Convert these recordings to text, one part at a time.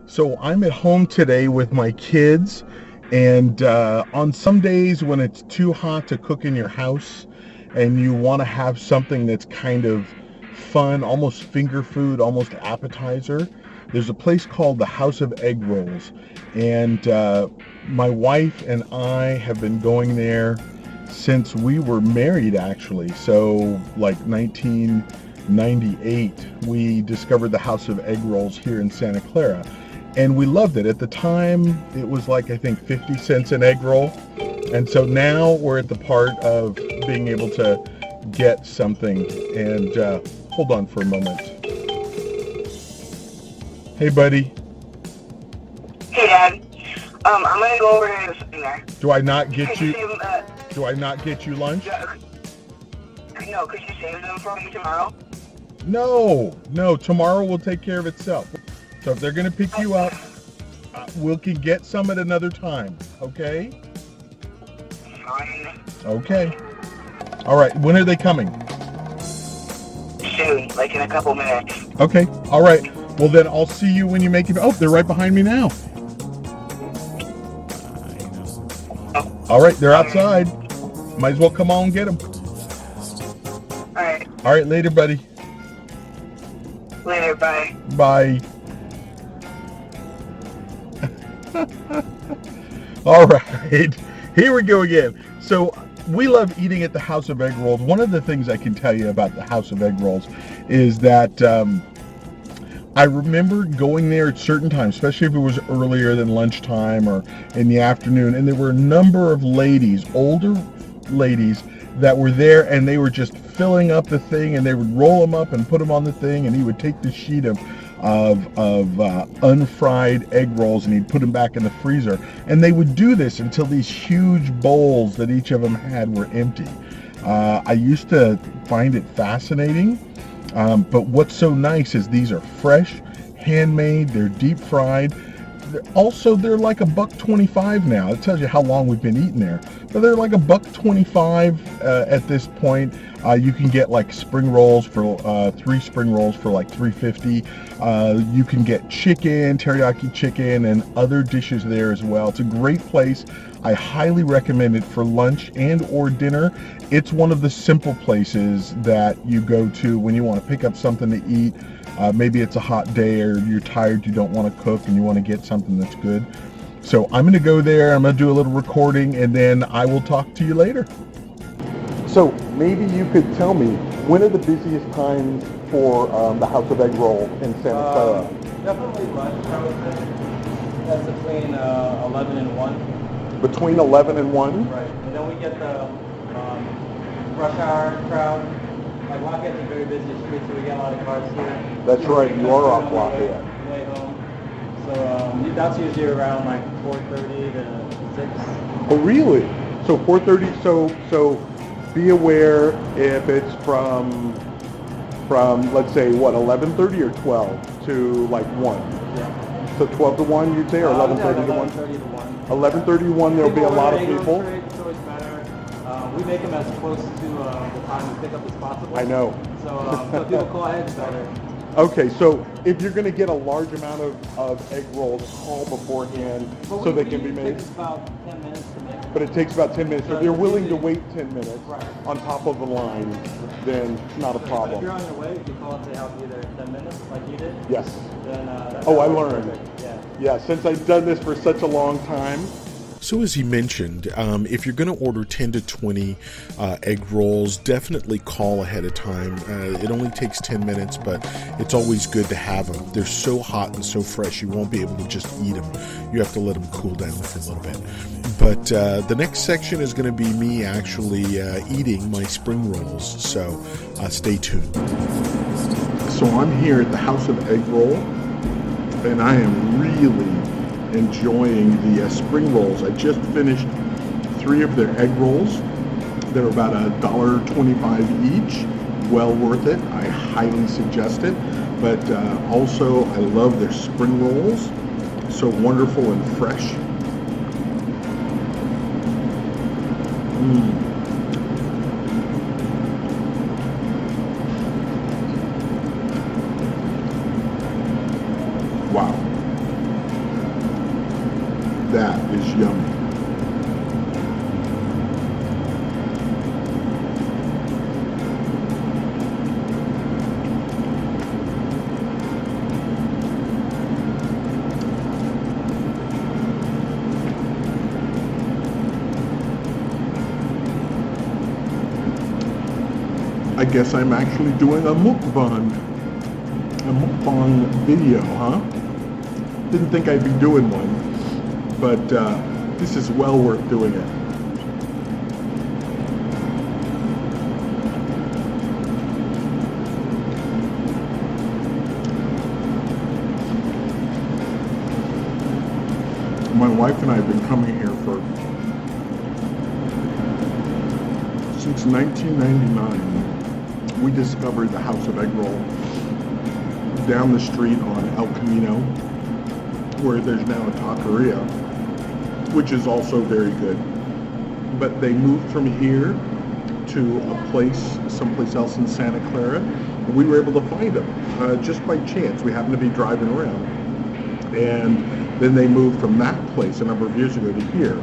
So I'm at home today with my kids, and on some days when it's too hot to cook in your house and you want to have something that's kind of fun, almost finger food, almost appetizer, there's a place called the House of Eggrolls. And my wife and I have been going there since we were married, actually. So, like 1998, we discovered the House of Eggrolls here in Santa Clara, and we loved it. At the time, it was like, I think, 50 cents an egg roll. And so now we're at the part of being able to get something. And hold on for a moment. Hey, buddy. Hey, Dad. I'm gonna go over here to something there. Do I not get Could you? you save, Do I not get you lunch? no, could you save them for me tomorrow? No. Tomorrow will take care of itself. So if they're gonna pick you up, we can get some at another time. Okay? Fine. Okay. All right. When are they coming? Soon, like in a couple minutes. Okay. All right. Well, then I'll see you when you make it. Oh, they're right behind me now. All right. They're outside. Might as well come on and get them. Alright. All right. Later, buddy. Later, bye. Bye. All right. Here we go again. So we love eating at the House of Eggroll. One of the things I can tell you about the House of Eggroll is that I remember going there at certain times, especially if it was earlier than lunchtime or in the afternoon, and there were a number of ladies, older ladies, that were there, and they were just filling up the thing, and they would roll them up and put them on the thing, and he would take the sheet of unfried egg rolls and he'd put them back in the freezer, and they would do this until these huge bowls that each of them had were empty. I used to find it fascinating, but what's so nice is these are fresh, handmade, they're deep fried. They're like $1.25 now. It tells you how long we've been eating there. But they're like $1.25 at this point. You can get like spring rolls for 3 spring rolls for like $3.50. You can get chicken, teriyaki chicken, and other dishes there as well. It's a great place. I highly recommend it for lunch and or dinner. It's one of the simple places that you go to when you want to pick up something to eat. Maybe it's a hot day or you're tired, you don't want to cook, and you want to get something that's good. So I'm going to go there, I'm going to do a little recording, and then I will talk to you later. So maybe you could tell me, when are the busiest times for the House of Eggroll in Santa Clara? Definitely lunch, I would say. That's between 11 and 1. Between 11 and 1? Right. And then we get the rush hour crowd. Like Lafayette's a very busy street, so we get a lot of cars here. That's right, you are off Lafayette. Way home. So that's usually around like 4:30 to 6. Oh, really? So 4:30. So be aware if it's from let's say what, 11:30 or 12 to like 1. Yeah. So 12 to 1, you'd say, or 11:30 to 1. 11:30 to 1. 11:30 to 1. There'll be a lot of people. It's always better. We make them as close to the time we pick up as possible. I know. So if people call ahead, it's better. Okay, so if you're going to get a large amount of egg rolls, call beforehand so they can be made. It takes about 10 minutes to make. But it takes about 10 minutes. So if you're willing to wait 10 minutes Right. on top of the line, then it's not a But if problem. you're on your way, if you call and say I'll be there in 10 minutes, like you did, Yes. then that's Oh, I learned. perfect. Yeah. Yeah, since I've done this for such a long time. So as he mentioned, if you're going to order 10 to 20 egg rolls, definitely call ahead of time. It only takes 10 minutes, but it's always good to have them. They're so hot and so fresh, you won't be able to just eat them. You have to let them cool down for a little bit. But the next section is going to be me actually eating my spring rolls, so stay tuned. So I'm here at the House of Eggroll, and I am really enjoying the spring rolls. I just finished 3 of their egg rolls. They're about $1.25 each. Well worth it. I highly suggest it. But also, I love their spring rolls. So wonderful and fresh. Wow. That is yummy. I guess I'm actually doing a mukbang video, huh? Didn't think I'd be doing one, but this is well worth doing it. My wife and I have been coming here since 1999. We discovered the House of Eggroll down the street on El Camino, where there's now a taqueria, which is also very good. But they moved from here to a place, someplace else in Santa Clara, and we were able to find them just by chance. We happened to be driving around, and then they moved from that place a number of years ago to here.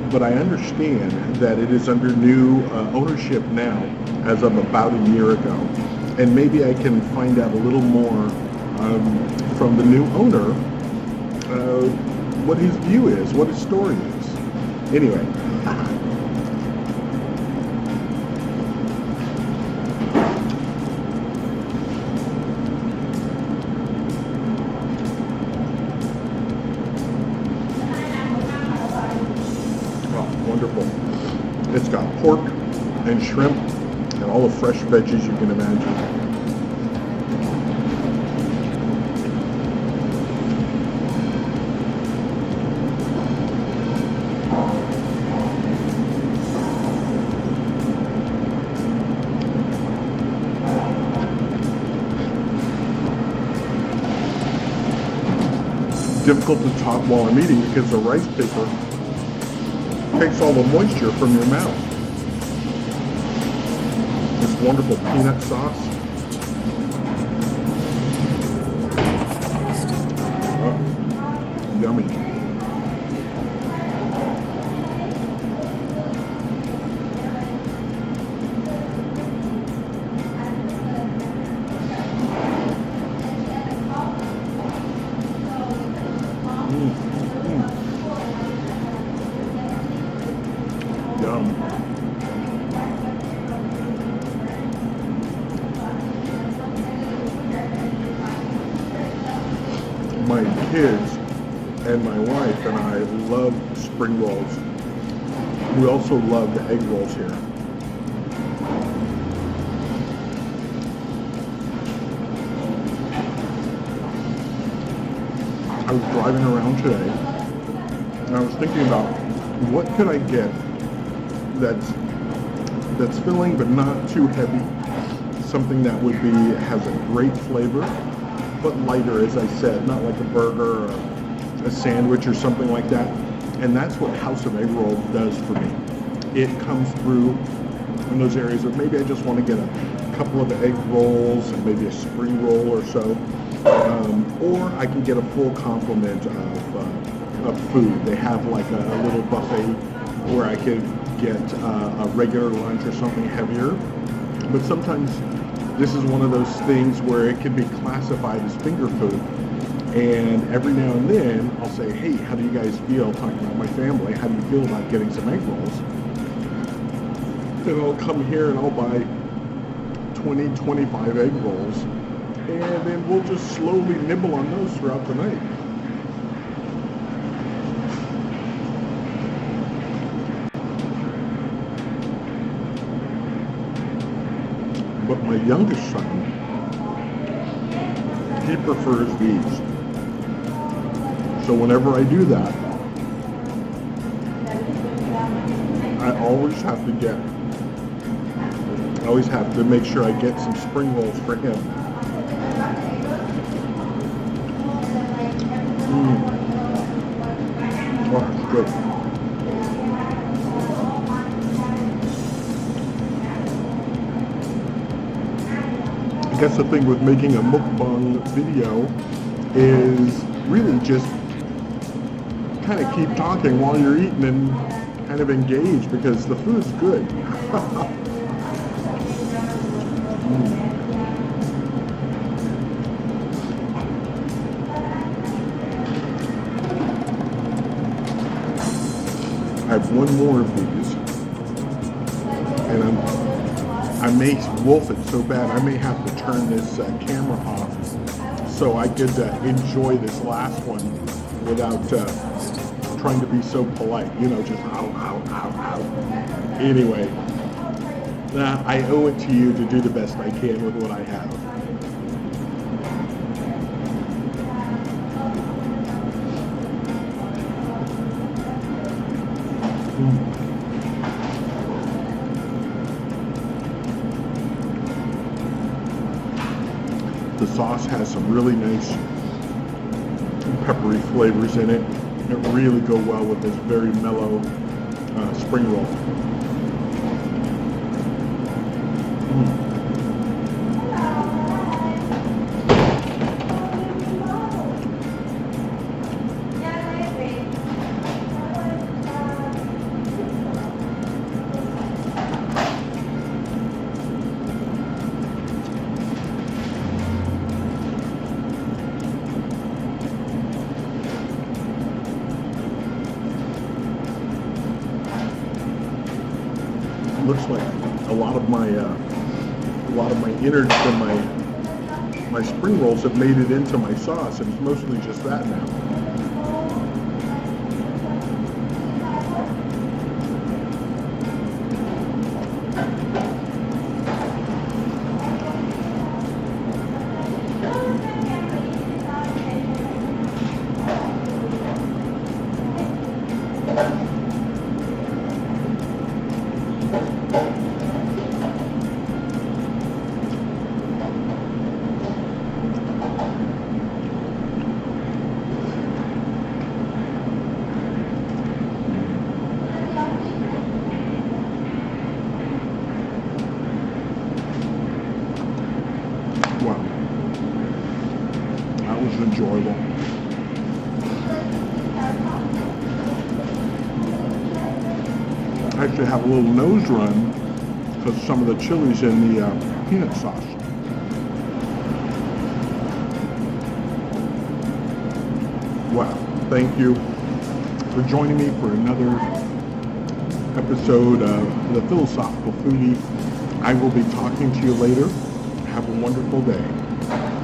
But I understand that it is under new ownership now, as of about a year ago. And maybe I can find out a little more from the new owner, what his view is, what his story is. Anyway. Wonderful. It's got pork and shrimp and all the fresh veggies you can imagine. Difficult to talk while I'm eating because the rice paper takes all the moisture from your mouth. This wonderful peanut sauce. Oh, yummy. Yum. My kids and my wife and I love spring rolls. We also love the egg rolls here. I was driving around today and I was thinking about what could I get that's filling but not too heavy, something that would be has a great flavor but lighter, as I said, not like a burger or a sandwich or something like that. And that's what House of Eggroll does for me. It comes through in those areas of maybe I just want to get a couple of egg rolls and maybe a spring roll or so, or I can get a full complement of food. They have like a little buffet where I could get a regular lunch or something heavier. But sometimes this is one of those things where it can be classified as finger food. And every now and then I'll say, hey, how do you guys feel, talking about my family, how do you feel about getting some egg rolls? Then I'll come here and I'll buy 20, 25 egg rolls, and then we'll just slowly nibble on those throughout the night. But my youngest son, he prefers these. So whenever I do that, I always have to make sure I get some spring rolls for him. Oh, it's good. I guess the thing with making a mukbang video is really just just kind of keep talking while you're eating and kind of engage because the food's good. I have one more of these, and I may wolf it so bad I may have to turn this camera off so I could enjoy this last one without trying to be so polite, you know, just ow, ow, ow, ow. Anyway, I owe it to you to do the best I can with what I have. The sauce has some really nice peppery flavors in it that really go well with this very mellow spring roll. Looks like a lot of my innards and my spring rolls have made it into my sauce, and it's mostly just that now. Wow, that was enjoyable. I actually have a little nose run because some of the chili's in the peanut sauce. Wow, thank you for joining me for another episode of The Philosophical Foodie. I will be talking to you later. Have a wonderful day.